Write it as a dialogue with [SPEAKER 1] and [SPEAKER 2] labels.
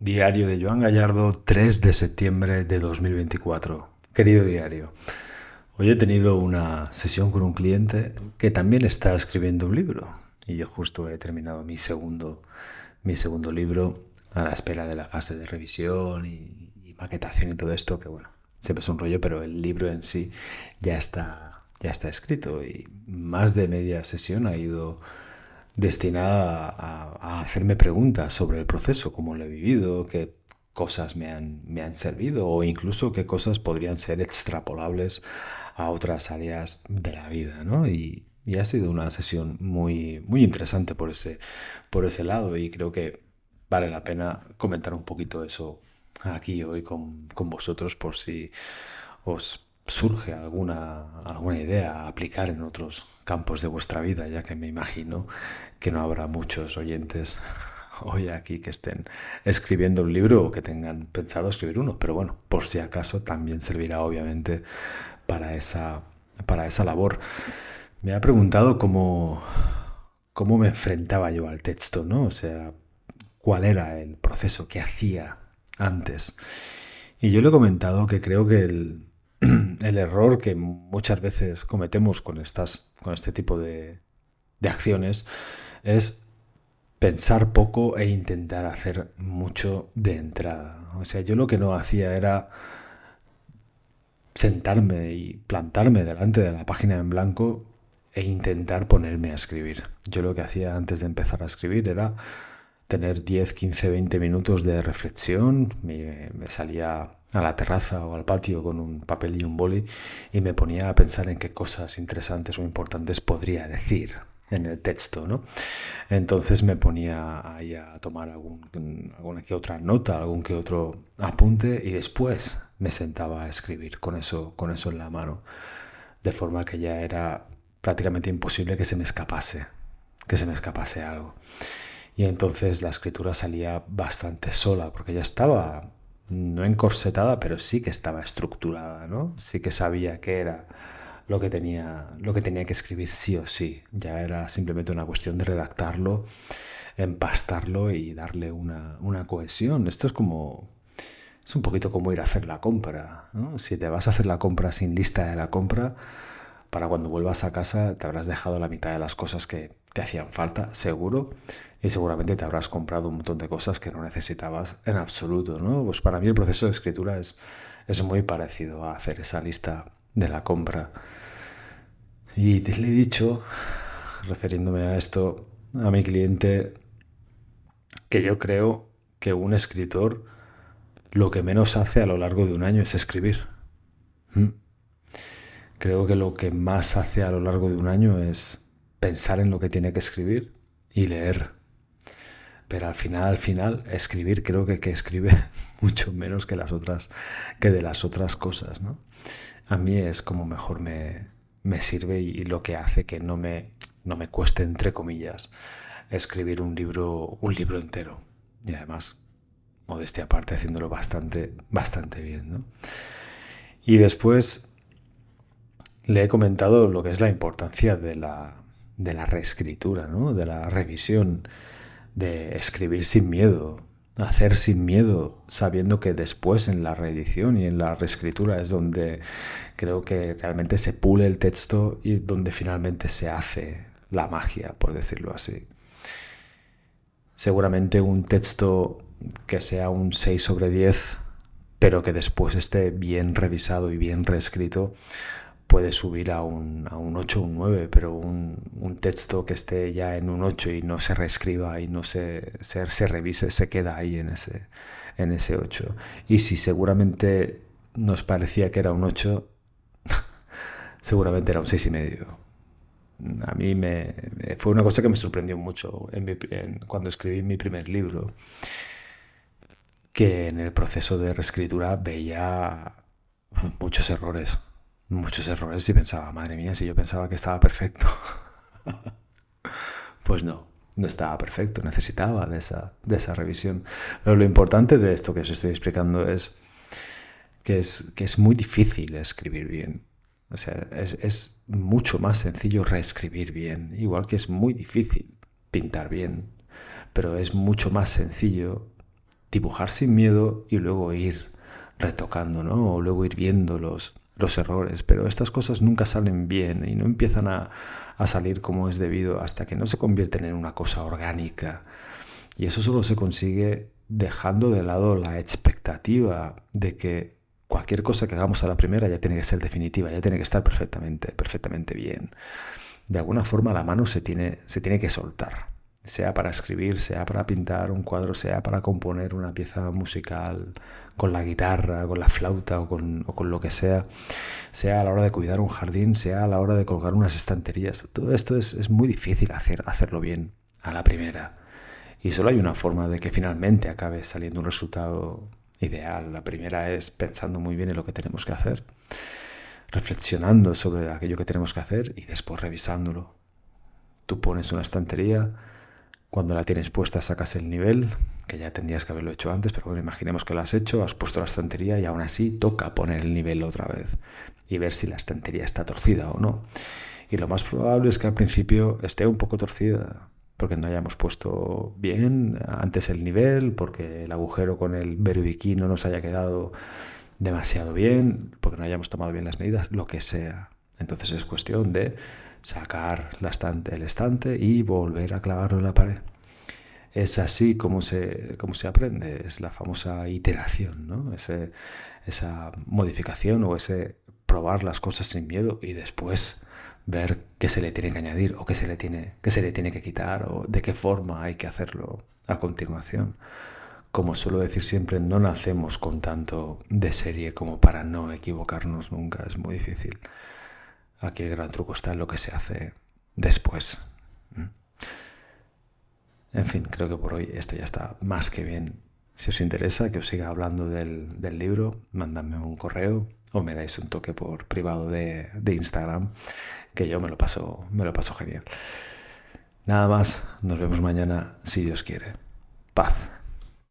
[SPEAKER 1] Diario de Joan Gallardo, 3 de septiembre de 2024. Querido diario, hoy he tenido una sesión con un cliente que también está escribiendo un libro y yo justo he terminado mi segundo libro a la espera de la fase de revisión y maquetación y todo esto, que bueno, siempre es un rollo, pero el libro en sí ya está escrito y más de media sesión ha ido destinada a hacerme preguntas sobre el proceso, cómo lo he vivido, qué cosas me han servido o incluso qué cosas podrían ser extrapolables a otras áreas de la vida, ¿no? Y ha sido una sesión muy, muy interesante por ese lado y creo que vale la pena comentar un poquito eso aquí hoy con vosotros por si os surge alguna idea a aplicar en otros campos de vuestra vida, ya que me imagino que no habrá muchos oyentes hoy aquí que estén escribiendo un libro o que tengan pensado escribir uno, pero bueno, por si acaso también servirá obviamente para esa labor. Me ha preguntado cómo me enfrentaba yo al texto, ¿no? O sea, cuál era el proceso que hacía antes. Y yo le he comentado que creo que el error que muchas veces cometemos con este tipo de acciones es pensar poco e intentar hacer mucho de entrada. O sea, yo lo que no hacía era sentarme y plantarme delante de la página en blanco e intentar ponerme a escribir. Yo lo que hacía antes de empezar a escribir era tener 10, 15, 20 minutos de reflexión, me salía a la terraza o al patio con un papel y un boli y me ponía a pensar en qué cosas interesantes o importantes podría decir en el texto, ¿no? Entonces me ponía ahí a tomar alguna que otra nota, algún que otro apunte y después me sentaba a escribir con eso en la mano, de forma que ya era prácticamente imposible que se me escapase algo. Y entonces la escritura salía bastante sola, porque ya estaba, no encorsetada, pero sí que estaba estructurada, ¿no? Sí que sabía qué era lo que tenía que escribir sí o sí. Ya era simplemente una cuestión de redactarlo, empastarlo y darle una cohesión. Es un poquito como ir a hacer la compra, ¿no? Si te vas a hacer la compra sin lista de la compra, para cuando vuelvas a casa te habrás dejado la mitad de las cosas que te hacían falta, seguro, y seguramente te habrás comprado un montón de cosas que no necesitabas en absoluto, ¿no? Pues para mí el proceso de escritura es muy parecido a hacer esa lista de la compra. Y le he dicho, refiriéndome a esto, a mi cliente, que yo creo que un escritor lo que menos hace a lo largo de un año es escribir. Creo que lo que más hace a lo largo de un año es pensar en lo que tiene que escribir y leer. Pero al final, escribir creo que escribe mucho menos que de las otras cosas, ¿no? A mí es como mejor me sirve y lo que hace que no me cueste, entre comillas, escribir un libro entero. Y además, modestia aparte, haciéndolo bastante, bastante bien, ¿no? Y después le he comentado lo que es la importancia de la reescritura, ¿no? De la revisión, de escribir sin miedo, hacer sin miedo, sabiendo que después en la reedición y en la reescritura es donde creo que realmente se pule el texto y donde finalmente se hace la magia, por decirlo así. Seguramente un texto que sea un 6 sobre 10, pero que después esté bien revisado y bien reescrito, puede subir a un 8 o un 9, pero un texto que esté ya en un 8 y no se reescriba y no se revise, se queda ahí en ese 8. Y si seguramente nos parecía que era un 8, seguramente era un 6,5. A mí fue una cosa que me sorprendió mucho cuando escribí mi primer libro, que en el proceso de reescritura veía muchos errores, muchos errores y pensaba, madre mía, si yo pensaba que estaba perfecto. Pues no estaba perfecto, necesitaba de esa revisión. Pero lo importante de esto que os estoy explicando es que es muy difícil escribir bien. O sea, es mucho más sencillo reescribir bien, igual que es muy difícil pintar bien, pero es mucho más sencillo dibujar sin miedo y luego ir retocando, ¿no? O luego ir viendo los errores. Pero estas cosas nunca salen bien y no empiezan a salir como es debido hasta que no se convierten en una cosa orgánica. Y eso solo se consigue dejando de lado la expectativa de que cualquier cosa que hagamos a la primera ya tiene que ser definitiva, ya tiene que estar perfectamente bien. De alguna forma la mano se tiene que soltar, sea para escribir, sea para pintar un cuadro, sea para componer una pieza musical con la guitarra, con la flauta o con lo que sea a la hora de cuidar un jardín, sea a la hora de colgar unas estanterías. Todo esto es muy difícil hacerlo bien a la primera. Y solo hay una forma de que finalmente acabe saliendo un resultado ideal. La primera es pensando muy bien en lo que tenemos que hacer, reflexionando sobre aquello que tenemos que hacer y después revisándolo. Tú pones una estantería, cuando la tienes puesta sacas el nivel, que ya tendrías que haberlo hecho antes, pero bueno, imaginemos que lo has hecho, has puesto la estantería y aún así toca poner el nivel otra vez y ver si la estantería está torcida o no. Y lo más probable es que al principio esté un poco torcida, porque no hayamos puesto bien antes el nivel, porque el agujero con el berbiquí no nos haya quedado demasiado bien, porque no hayamos tomado bien las medidas, lo que sea. Entonces es cuestión de sacar el estante y volver a clavarlo en la pared. Es así como se aprende, es la famosa iteración, ¿no? Esa modificación o ese probar las cosas sin miedo y después ver qué se le tiene que añadir o qué se le tiene que quitar o de qué forma hay que hacerlo a continuación. Como suelo decir siempre, no nacemos con tanto de serie como para no equivocarnos nunca, es muy difícil. Aquí el gran truco está en lo que se hace después. En fin, creo que por hoy esto ya está más que bien. Si os interesa que os siga hablando del libro, mandadme un correo o me dais un toque por privado de Instagram, que yo me lo paso genial. Nada más, nos vemos mañana si Dios quiere. Paz.